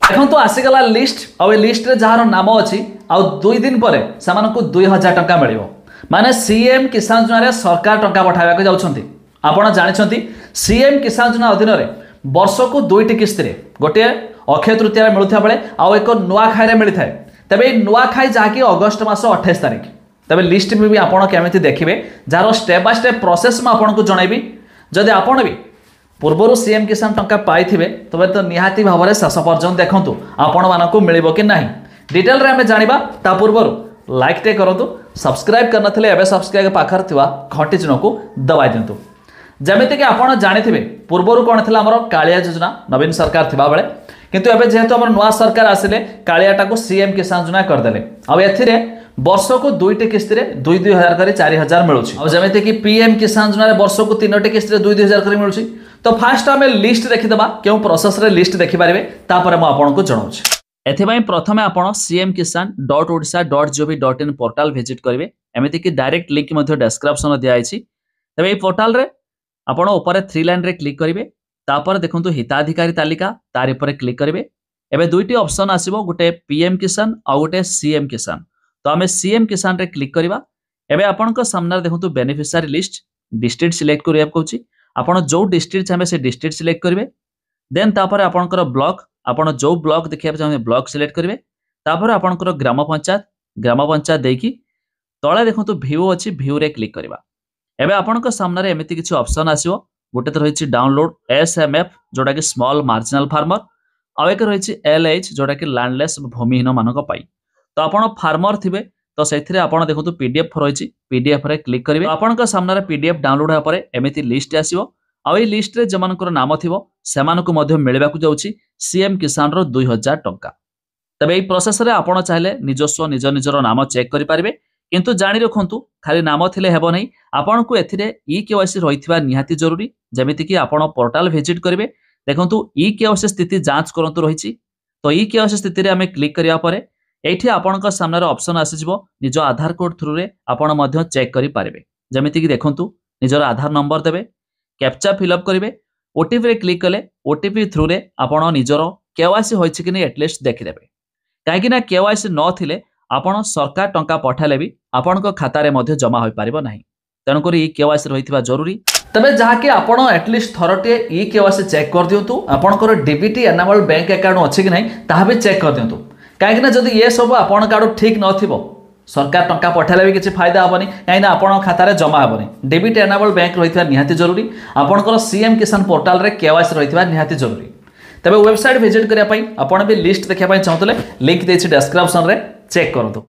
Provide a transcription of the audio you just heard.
देखो तो आसीगला लिस्ट आ लिस्ट रे जार नाम अच्छी आ 2 दिन पर से 2000 टंका मिल माने सीएम किसान योजना सरकार टंका पठाइबा जाउछंती। आपण जानिछंती सीएम किसान योजना अधीन रे वर्ष को 2टी किस्त रे गोटे अक्षय तृतीया मिलुथा बेले आ एक नुआखाई रे मिलता है। तबे नुआखाई जहाँकि अगस्ट मास 28 तारिख। तबे लिस्ट में भी आपण केमिति देखिबे जार स्टेप बाय स्टेप प्रोसेस में आपन को जणाइबी। जदि आपण भी पूर्वर सीएम किसान टंका पाइथिबे तबे तो निहाती भाव में शेष पर्यंत देखंतु आपण मानकु मिलिबो कि नाही डिटेल रे हमें जानिबा। ता पूर्वर लाइक टे करंतु, सब्सक्राइब करन थिले एबे सब्सक्राइब पाखर थिवा घंटी चिन्ह को दबाई दिंतु। जमिति कि आपण जानिथिबे पूर्वर कोन थिला हमर कालिया योजना नवीन सरकार थिबा बेले किंतु एबे जेहेतु हमर नुआ सरकार आसिले कालियाटा को सीएम किसान योजना कर देले। अब एथिरे वर्ष को 2टी किस्त रे 2,000 करी 4,000 मिलुछि। अब जमिति कि पीएम किसान योजना रे वर्ष को 3टी किस्त रे 2,000 करी मिलुछि। तो फास्ट आम लिस्ट देखीदबा क्यों प्रोसेस रे लिस्ट देखिपारे तापर मु आपन को जणाउछि। एथिबाई प्रथमे आपण cmkisan.odisha.gov.in पोर्टल विजिट करिवे। एमिति कि डायरेक्ट लिंक मध्ये डिस्क्रिप्शन दिया आइछि। तबे ए पोर्टल रे आपण ऊपर 3 लाइन रे क्लिक करिवे। तापर देखंतु हिताधिकारी तालिका तारि पर क्लिक करिवे। एबे दुईटी ऑप्शन आसीबो गोटे पीएम किसान आ गोटे सीएम किसान। तो आमे सीएम किसान रे क्लिक करिवा। एबे आपनका सामने देखंतु बेनिफिशियरी लिस्ट डिस्ट्रिक्ट सिलेक्ट करिया कहूछि। आपण जो डिस्ट्रिक्ट चाहे से डिस्ट्रिक्ट सिलेक्ट करिवे। देन तापर आपनकर ब्लॉक आपण जो ब्लॉक देखिया चाहे ब्लॉक सिलेक्ट करिवे। तापर आपनकर ग्राम पंचायत देकी तळे देखंतु व्यू अछि व्यू रे क्लिक करिवा। एबे आपनका सामने रे एमिति किछि ऑप्शन आसीबो। गोटे तो रही डाउनलोड एसएमएफ जोटा कि स्मॉल मार्जिनल फार्मर आ एक रही एलएच जोटा कि लैंडलेस भूमिहीन मानक पाई। तो आपण फार्मर थिबे तो सेथिरे आपण देखंतु पीडीएफ रही पीडीएफ रे क्लिक करिवे। आपण का सामने पीडीएफ डाउनलोड होया परे एमिति लिस्ट आसीबो। आ ए लिस्ट रे जमानकर नाम थिबो सेमानको मध्ये मिलबा को जाउछि सीएम किसान रो 2,000 टंका। तबे ए प्रोसेस रे आपण चाहिले निजस्व निजर नाम चेक करि पारिबे। किंतु जानि रखंतु खाली नाम थिले हेबो नै आपण को एथिरे ई केवाईसी रहिथिबा निहाती जरूरी। जेमिति कि आपण पोर्टल विजिट करिवे देखंतु ई केवाईसी स्थिति जांच करंतु रहिछि। तो ई केवाईसी स्थिति रे हमें क्लिक करिया परे एठी आपण का सामने रे ऑप्शन आसी जिवो निजो आधार कोड थ्रू रे आपण मध्ये चेक करि पारिबे। जेमिति कि देखंतु निजर आधार नंबर देबे कैप्चा फिलअप करिवे ओटीपी रे क्लिक कले ओटीपी थ्रू रे आपण निजर केवाईसी होइछि कि नै एटलिस्ट देखि देबे। काहेकि ना केवाईसी न थिले आपण सरकार टंका पठाले भी आपण को खाता रे मध्ये जमा होई पारिबो नाही। तेनु करी ई केवाईसी रहिथिबा जरूरी। तबे जहाँकि आपण एटलिस्ट थरटे ई केवाईसी चेक कर दियंतु। आपणकर डीबीटी एनेबल बैंक अकाउंट अछि कि नै ताहा भी चेक कर दियंतु। काहेकि ना जदि ये सब आपण कार्ड ठीक नथिबो सरकार टंका पठाले भी किछि फायदा हबनी काहे ना आपण खाता रे जमा हबनी। डीबीटी एनेबल बैंक रहिथिबा निहाती जरूरी। आपणकर सीएम किसान पोर्टल रे केवाईसी रहिथिबा निहाती जरूरी। तबे वेबसाइट विजिट करिया पई आपण भी लिस्ट देखिया पई चाहतले लिंक देछि डिस्क्रिप्शन रे चेक करंतु।